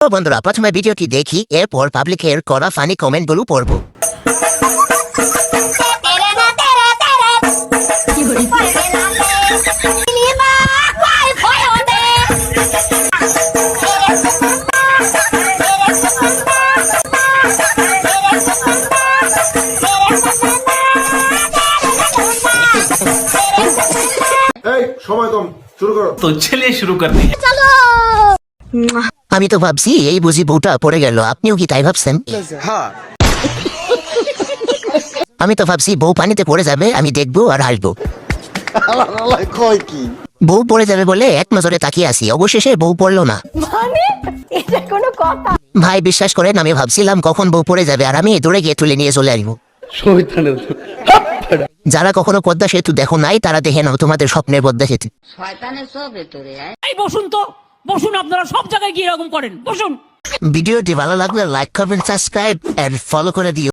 তো বন্ধুরা প্রথমে ভিডিওটি দেখি, এরপর পাবলিকের করা ফানি কমেন্টগুলো পড়বো। এই সময় কম, শুরু করো। तो चलिए शुरू करते हैं। আমি তো ভাবছি এই বুঝি বউটা পড়ে গেল, আপনিও কি তাই ভাবছেন? আমি তো ভাবছি বউ পানিতে পড়ে যাবে, আমি দেখবো আর হাসবো। বউ পড়ে যাবে বলে এক নজরে তাকিয়ে আসি, অবশেষে বউ পড়লো না। এটা কোনো কথা? ভাই বিশ্বাস করেন, আমি ভাবছিলাম কখন বউ পড়ে যাবে আর আমি দৌড়ে গিয়ে তুলে নিয়ে চলে আসবো। যারা কখনো পদ্মা সেতু দেখো নাই তারা দেখে নাও তোমাদের স্বপ্নের পদ্মা সেতু। শয়তানের সব ভেতরে আয়। এই বসুন তো, বসুন, আপনারা সব জায়গায় গিয়ে এরকম করেন, বসুন। ভিডিওটি ভালো লাগলে লাইক করবেন, সাবস্ক্রাইব এন্ড ফলো করে দিও।